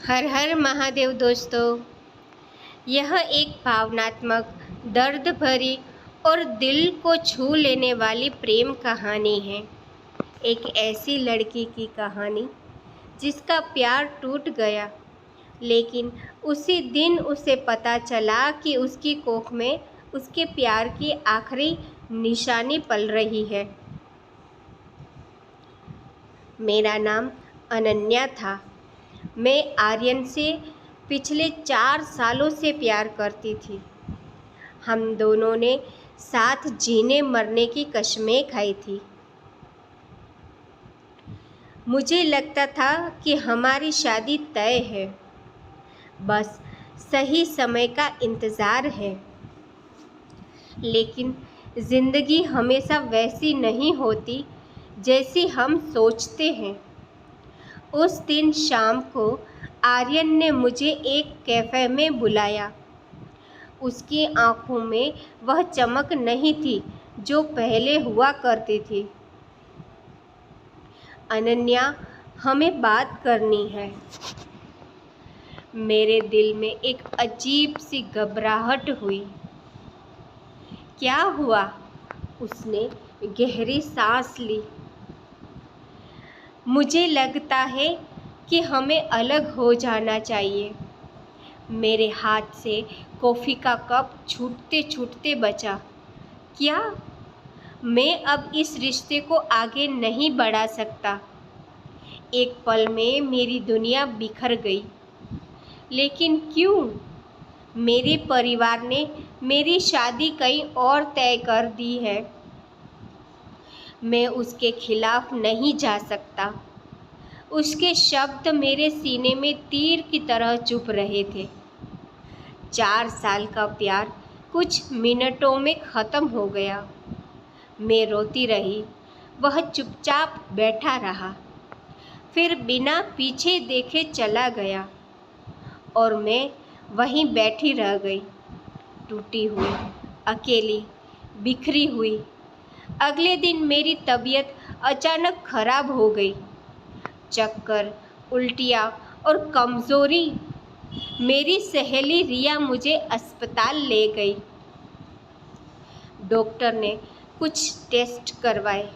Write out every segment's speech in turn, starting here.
हर हर महादेव दोस्तों। यह एक भावनात्मक, दर्द भरी और दिल को छू लेने वाली प्रेम कहानी है। एक ऐसी लड़की की कहानी जिसका प्यार टूट गया, लेकिन उसी दिन उसे पता चला कि उसकी कोख में उसके प्यार की आखिरी निशानी पल रही है। मेरा नाम अनन्या था। मैं आर्यन से पिछले 4 सालों से प्यार करती थी। हम दोनों ने साथ जीने मरने की कस्में खाई थी। मुझे लगता था कि हमारी शादी तय है, बस सही समय का इंतज़ार है। लेकिन ज़िंदगी हमेशा वैसी नहीं होती जैसी हम सोचते हैं। उस दिन शाम को आर्यन ने मुझे एक कैफ़े में बुलाया। उसकी आँखों में वह चमक नहीं थी जो पहले हुआ करती थी। अनन्या, हमें बात करनी है। मेरे दिल में एक अजीब सी घबराहट हुई। क्या हुआ? उसने गहरी सांस ली। मुझे लगता है कि हमें अलग हो जाना चाहिए। मेरे हाथ से कॉफ़ी का कप छूटते छूटते बचा। क्या? मैं अब इस रिश्ते को आगे नहीं बढ़ा सकता। एक पल में मेरी दुनिया बिखर गई। लेकिन क्यों? मेरे परिवार ने मेरी शादी कहीं और तय कर दी है। मैं उसके खिलाफ नहीं जा सकता। उसके शब्द मेरे सीने में तीर की तरह चुभ रहे थे। 4 साल का प्यार कुछ मिनटों में ख़त्म हो गया। मैं रोती रही, वह चुपचाप बैठा रहा, फिर बिना पीछे देखे चला गया और मैं वहीं बैठी रह गई, टूटी हुई, अकेली, बिखरी हुई। अगले दिन मेरी तबीयत अचानक खराब हो गई। चक्कर, उल्टियाँ और कमज़ोरी। मेरी सहेली रिया मुझे अस्पताल ले गई। डॉक्टर ने कुछ टेस्ट करवाए।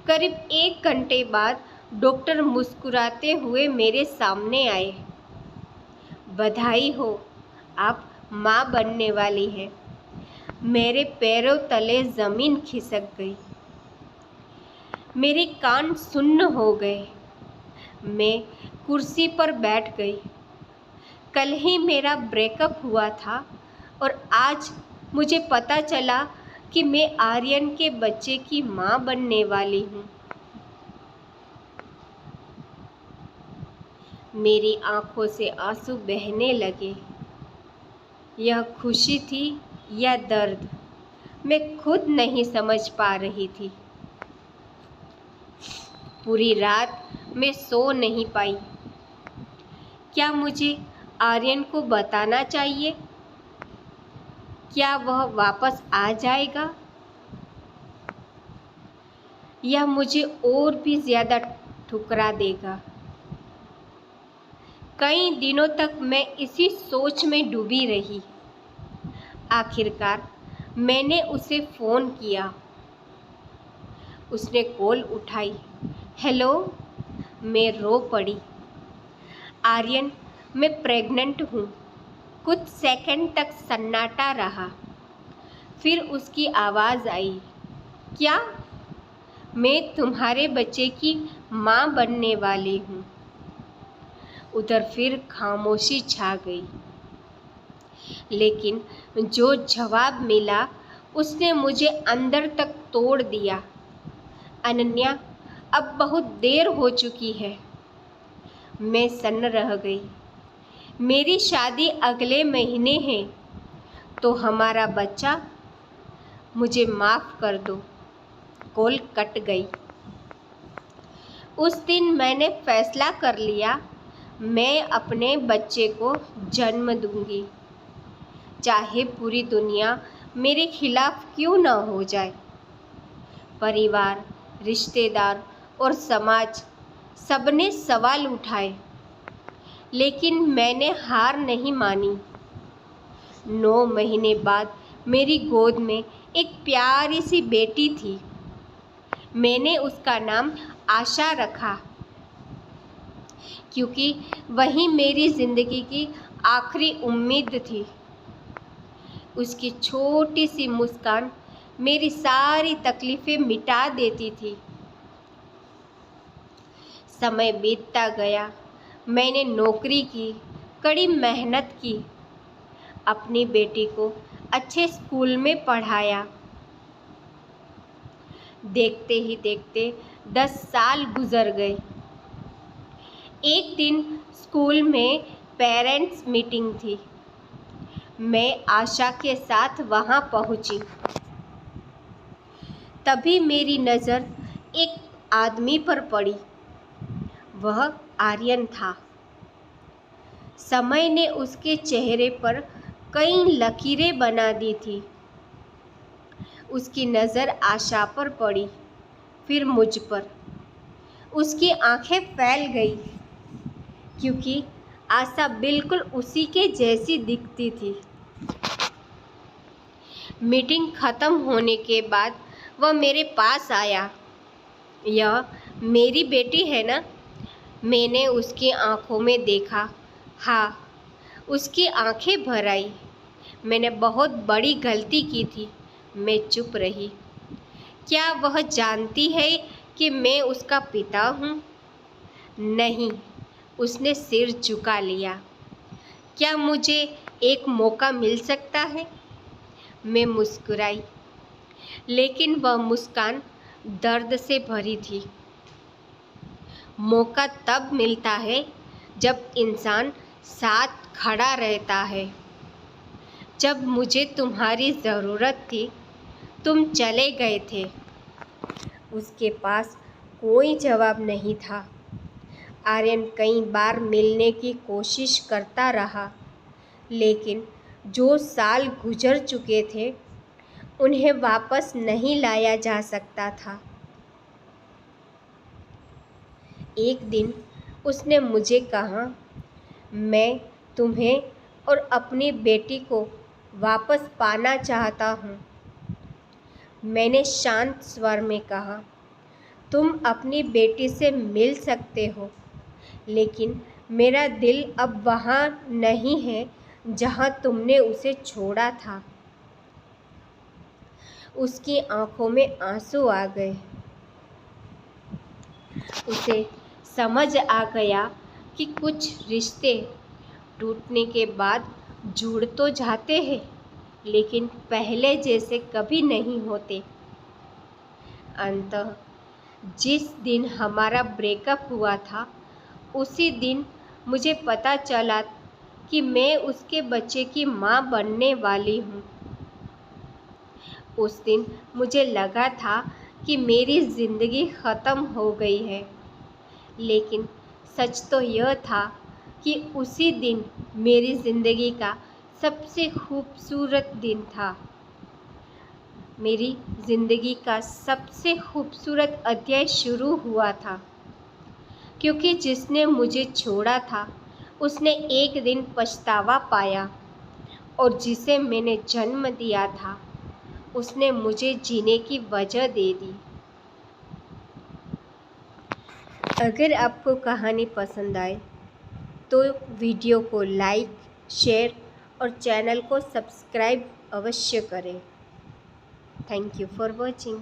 करीब 1 घंटे बाद डॉक्टर मुस्कुराते हुए मेरे सामने आए। बधाई हो, आप माँ बनने वाली हैं। मेरे पैरों तले ज़मीन खिसक गई। मेरे कान सुन्न हो गए। मैं कुर्सी पर बैठ गई। कल ही मेरा ब्रेकअप हुआ था और आज मुझे पता चला कि मैं आर्यन के बच्चे की माँ बनने वाली हूँ। मेरी आँखों से आंसू बहने लगे। यह खुशी थी या दर्द, मैं खुद नहीं समझ पा रही थी। पूरी रात मैं सो नहीं पाई। क्या मुझे आर्यन को बताना चाहिए? क्या वह वापस आ जाएगा या मुझे और भी ज़्यादा ठुकरा देगा? कई दिनों तक मैं इसी सोच में डूबी रही। आखिरकार मैंने उसे फ़ोन किया। उसने कॉल उठाई। हेलो। मैं रो पड़ी। आर्यन, मैं प्रेग्नेंट हूँ। कुछ सेकंड तक सन्नाटा रहा, फिर उसकी आवाज़ आई। क्या? मैं तुम्हारे बच्चे की माँ बनने वाली हूँ। उधर फिर खामोशी छा गई। लेकिन जो जवाब मिला उसने मुझे अंदर तक तोड़ दिया। अनन्या, अब बहुत देर हो चुकी है। मैं सन्न रह गई। मेरी शादी अगले महीने है, तो हमारा बच्चा। मुझे माफ़ कर दो। कॉल कट गई। उस दिन मैंने फैसला कर लिया, मैं अपने बच्चे को जन्म दूंगी, चाहे पूरी दुनिया मेरे खिलाफ क्यों न हो जाए। परिवार, रिश्तेदार और समाज सबने सवाल उठाए, लेकिन मैंने हार नहीं मानी। 9 महीने बाद मेरी गोद में एक प्यारी सी बेटी थी। मैंने उसका नाम आशा रखा, क्योंकि वही मेरी ज़िंदगी की आखिरी उम्मीद थी। उसकी छोटी सी मुस्कान मेरी सारी तकलीफ़ें मिटा देती थी। समय बीतता गया, मैंने नौकरी की, कड़ी मेहनत की, अपनी बेटी को अच्छे स्कूल में पढ़ाया। देखते ही देखते 10 साल गुजर गए। एक दिन स्कूल में पेरेंट्स मीटिंग थी। मैं आशा के साथ वहाँ पहुँची। तभी मेरी नज़र एक आदमी पर पड़ी। वह आर्यन था। समय ने उसके चेहरे पर कई लकीरें बना दी थी। उसकी नज़र आशा पर पड़ी, फिर मुझ पर। उसकी आंखें फैल गई, क्योंकि आशा बिल्कुल उसी के जैसी दिखती थी। मीटिंग खत्म होने के बाद वह मेरे पास आया। यह मेरी बेटी है ना? मैंने उसकी आंखों में देखा। हाँ, उसकी आंखें भर आई। मैंने बहुत बड़ी गलती की थी। मैं चुप रही। क्या वह जानती है कि मैं उसका पिता हूँ? नहीं, उसने सिर झुका लिया। क्या मुझे एक मौका मिल सकता है? मैं मुस्कुराई, लेकिन वह मुस्कान दर्द से भरी थी। मौका तब मिलता है जब इंसान साथ खड़ा रहता है। जब मुझे तुम्हारी ज़रूरत थी, तुम चले गए थे। उसके पास कोई जवाब नहीं था। आर्यन कई बार मिलने की कोशिश करता रहा, लेकिन जो साल गुजर चुके थे, उन्हें वापस नहीं लाया जा सकता था। एक दिन उसने मुझे कहा, मैं तुम्हें और अपनी बेटी को वापस पाना चाहता हूँ। मैंने शांत स्वर में कहा, तुम अपनी बेटी से मिल सकते हो, लेकिन मेरा दिल अब वहाँ नहीं है जहाँ तुमने उसे छोड़ा था। उसकी आंखों में आंसू आ गए। उसे समझ आ गया कि कुछ रिश्ते टूटने के बाद जुड़ तो जाते हैं, लेकिन पहले जैसे कभी नहीं होते। अंततः जिस दिन हमारा ब्रेकअप हुआ था, उसी दिन मुझे पता चला कि मैं उसके बच्चे की माँ बनने वाली हूँ। उस दिन मुझे लगा था कि मेरी ज़िंदगी ख़त्म हो गई है, लेकिन सच तो यह था कि उसी दिन मेरी ज़िंदगी का सबसे खूबसूरत दिन था। मेरी ज़िंदगी का सबसे खूबसूरत अध्याय शुरू हुआ था, क्योंकि जिसने मुझे छोड़ा था, उसने एक दिन पछतावा पाया, और जिसे मैंने जन्म दिया था, उसने मुझे जीने की वजह दे दी। अगर आपको कहानी पसंद आए तो वीडियो को लाइक, शेयर और चैनल को सब्सक्राइब अवश्य करें। Thank you for watching.